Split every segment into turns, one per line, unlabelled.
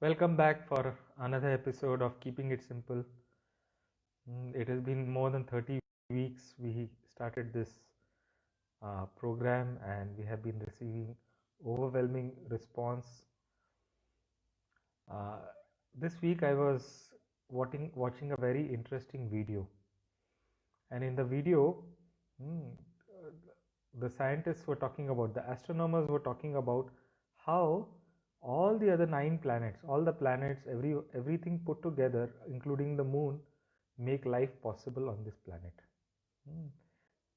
Welcome back for another episode of Keeping It Simple. It has been more than 30 weeks we started this program, and we have been receiving overwhelming response. Uh, this week I was watching a very interesting video, and in the video, mm, the scientists were talking about, the astronomers were talking about how all the other 9 planets, all the planets, everything put together, including the moon, make life possible on this planet. Hmm.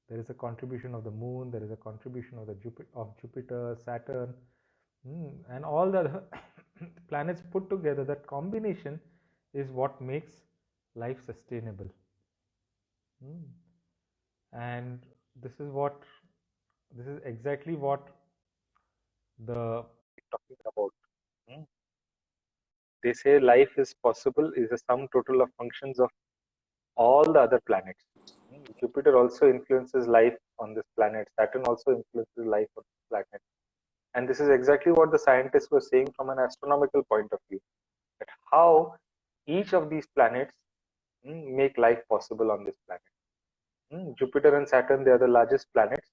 There is a contribution of the moon, there is a contribution of Jupiter, Saturn, and all the other planets put together. That combination is what makes life sustainable. Hmm. And this is what this is exactly what the talking about. Hmm. They say life is possible is a sum total of functions of all the other planets. Jupiter also influences life on this planet. Saturn also influences life on this planet. And this is exactly what the scientists were saying from an astronomical point of view. That how each of these planets make life possible on this planet. Jupiter and Saturn, they are the largest planets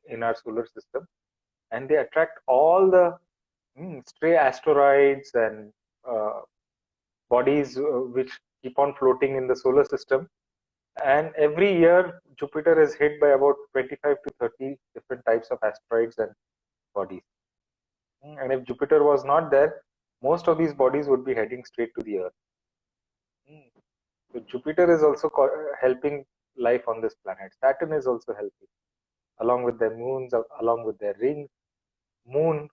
in our solar system, and they attract all the stray asteroids and uh, bodies which keep on floating in the solar system. And every year, Jupiter is hit by about 25 to 30 different types of asteroids and bodies. And if Jupiter was not there, most of these bodies would be heading straight to the Earth. So Jupiter is also helping life on this planet. Saturn is also helping, along with their moons, along with their rings. Moon,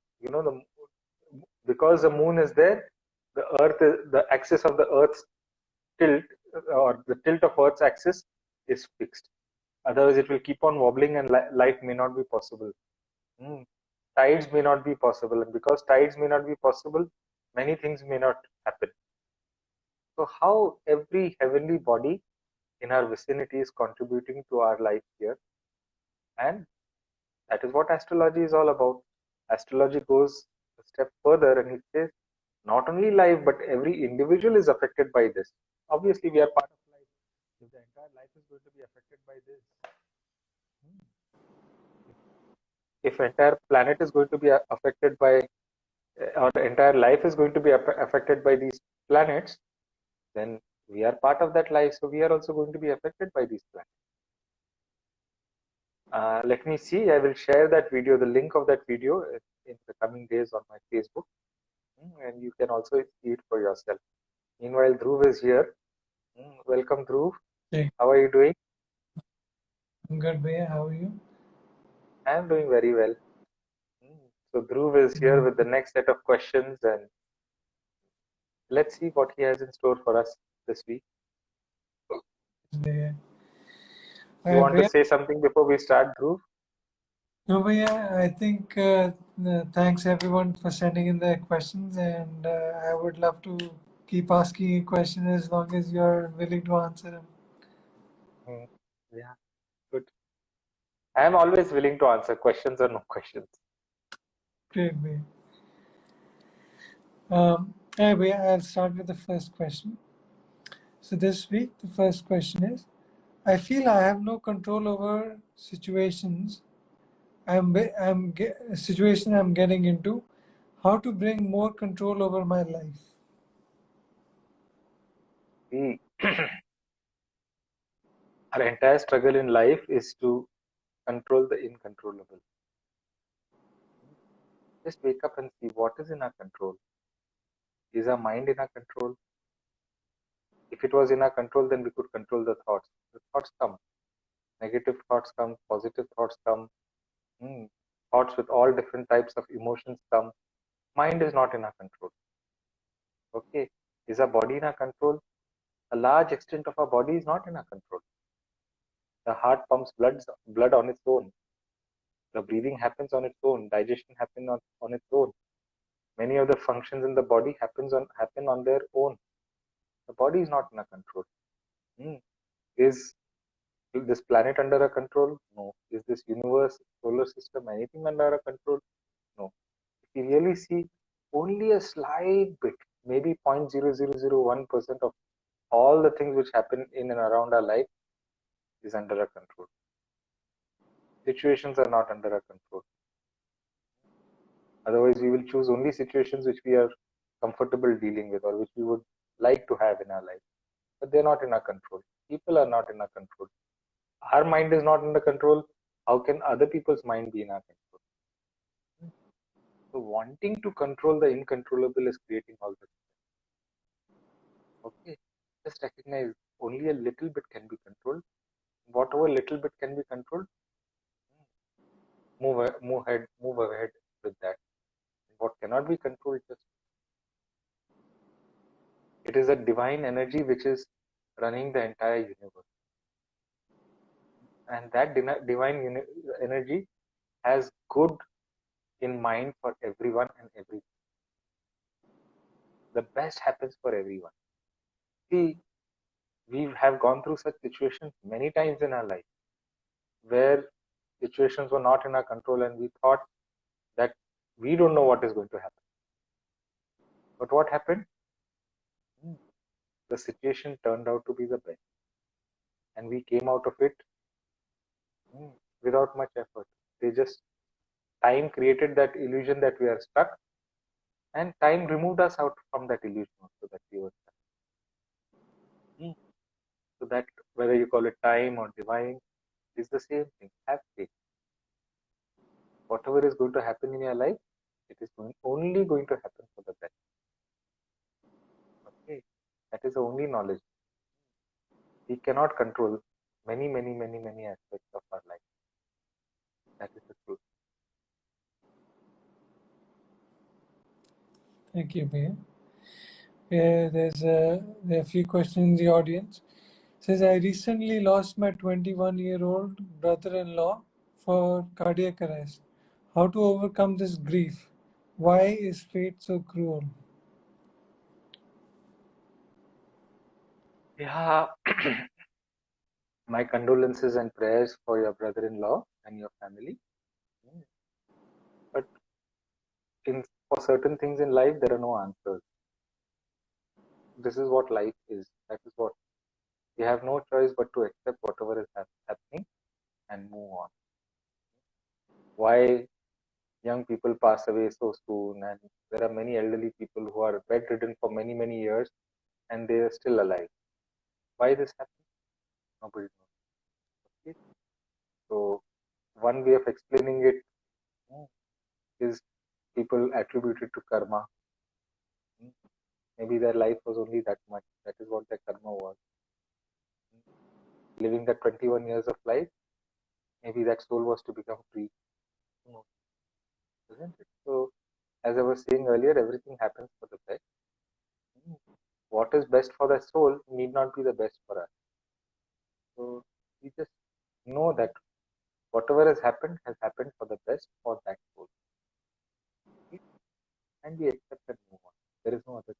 because the moon is there, the axis of the Earth's tilt, or the tilt of Earth's axis, is fixed. Otherwise, it will keep on wobbling, and life may not be possible. Mm. Tides may not be possible, and because tides may not be possible, many things may not happen. So, how every heavenly body in our vicinity is contributing to our life here, and that is what astrology is all about. Astrology goes a step further, and it says not only life but every individual is affected by this. Obviously, we are part of life. If the entire life is going to be affected by this, hmm, if entire planet is going to be affected by, or the entire life is going to be affected by these planets, then we are part of that life, so we are also going to be affected by these planets. Let me see, I will share that video, the link of that video, in the coming days on my Facebook, and you can also see it for yourself. Meanwhile, Dhruv is here. Welcome, Dhruv.
Hey,
How are you doing?
I'm good, Bhaiya. How are you?
I am doing very well. So Dhruv is here with the next set of questions, and let's see what he has in store for us this week.
Bhaiya.
You want to
Bhaiya.
say something before we start, Dhruv?
No, Bhaiya, I think thanks everyone for sending in their questions, and I would love to keep asking you questions as long as you're willing to answer them.
Hmm. Yeah, good. I am always willing to answer questions or no questions.
Great, Bhaiya. Hey, Bhaiya, I'll start with the first question. So this week, the first question is, I feel I have no control over situations situation I'm getting into. How to bring more control over my life?
See, our entire struggle in life is to control the incontrollable. Just wake up and see what is in our control. Is our mind in our control? If it was in our control, then we could control the thoughts. The thoughts come. Negative thoughts come, positive thoughts come, thoughts with all different types of emotions come. Mind is not in our control. Okay. Is our body in our control? A large extent of our body is not in our control. The heart pumps blood on its own. The breathing happens on its own. Digestion happens on its own. Many of the functions in the body happen on their own. The body is not in our control. Is this planet under our control? No. Is this universe, solar system, anything under our control? No. If you really see, only a slight bit, maybe 0.0001% of all the things which happen in and around our life is under our control. Situations are not under our control. Otherwise, we will choose only situations which we are comfortable dealing with or which we would like to have in our life. But they're not in our control. People are not in our control. Our mind is not under control. How can other people's mind be in our control? So wanting to control the incontrollable is creating all this. Okay, just recognize only a little bit can be controlled. Whatever little bit can be controlled, move ahead with that. What cannot be controlled, just it is a divine energy which is running the entire universe, and that divine energy has good in mind for everyone and everything. The best happens for everyone. See, we have gone through such situations many times in our life where situations were not in our control and we thought that we don't know what is going to happen. But what happened? The situation turned out to be the best. And we came out of it without much effort. Time created that illusion that we are stuck, and time removed us out from that illusion also that we were stuck. So that whether you call it time or divine, is the same thing. Have faith. Whatever is going to happen in your life, it is only going to happen for the best. Okay, that is the only knowledge. We cannot control many aspects of our life. That is the truth.
Thank you, Bhaiya. Yeah, there are a few questions in the audience. It says, I recently lost my 21-year-old brother-in-law for cardiac arrest. How to overcome this grief? Why is fate so cruel?
Yeah, my condolences and prayers for your brother-in-law and your family. But for certain things in life, there are no answers. This is what life is. That is what we have no choice but to accept whatever is happening and move on. Why young people pass away so soon, and there are many elderly people who are bedridden for many years and they are still alive. Why this happens? Nobody knows. Okay? So one way of explaining it is people attribute it to karma. Maybe their life was only that much. That is what their karma was. Living that 21 years of life, maybe that soul was to become free. Isn't it? So, as I was saying earlier, everything happens for the best. What is best for the soul need not be the best for us. So, we just know that whatever has happened for the best for that soul. Okay? And we accept and move on. There is no other choice.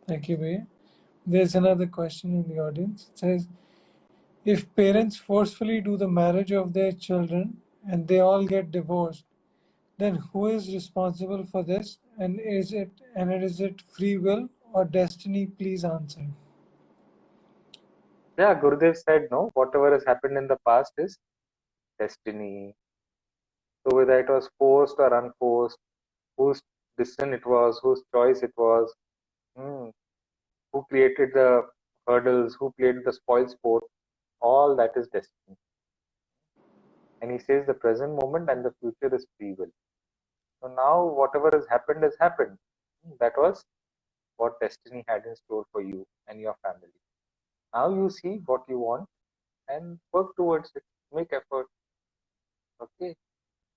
Thank you, Bhaiya. There's another question in the audience. It says, if parents forcefully do the marriage of their children and they all get divorced, then who is responsible for this? And is it free will or destiny? Please answer.
Yeah, Gurudev said no. Whatever has happened in the past is destiny. So whether it was forced or unforced, whose decision it was, whose choice it was, who created the hurdles, who played the spoil sport, all that is destiny. And he says the present moment and the future is free will. So now whatever has happened. That was what destiny had in store for you and your family. Now you see what you want and work towards it. Make effort. Okay.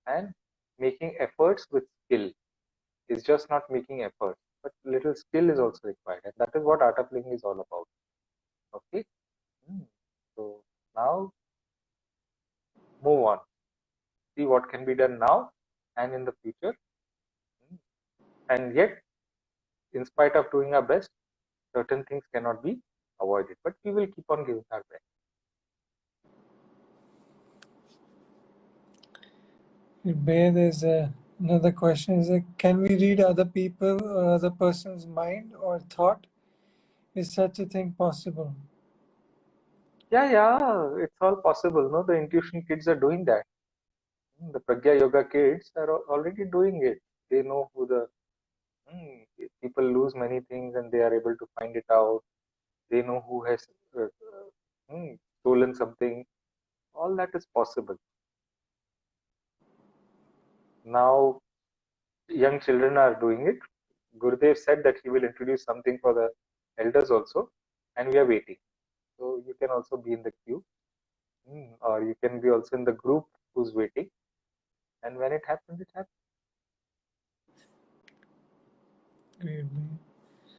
And making efforts with skill is just not making efforts, but little skill is also required. And that is what Art of Living is all about. Okay. So now move on. See what can be done now and in the future. And yet, in spite of doing our best, certain things cannot be avoided. But we will keep on giving our best.
There's another question. Is can we read other people or other person's mind or thought? Is such a thing possible?
Yeah, it's all possible. No, the intuition kids are doing that. The Pragya Yoga kids are already doing it. They know who the people lose many things and they are able to find it out. They know who has stolen something. All that is possible. Now, young children are doing it. Gurudev said that he will introduce something for the elders also, and we are waiting. So you can also be in the queue, or you can be also in the group who's waiting. And when it happens, it happens.
Great.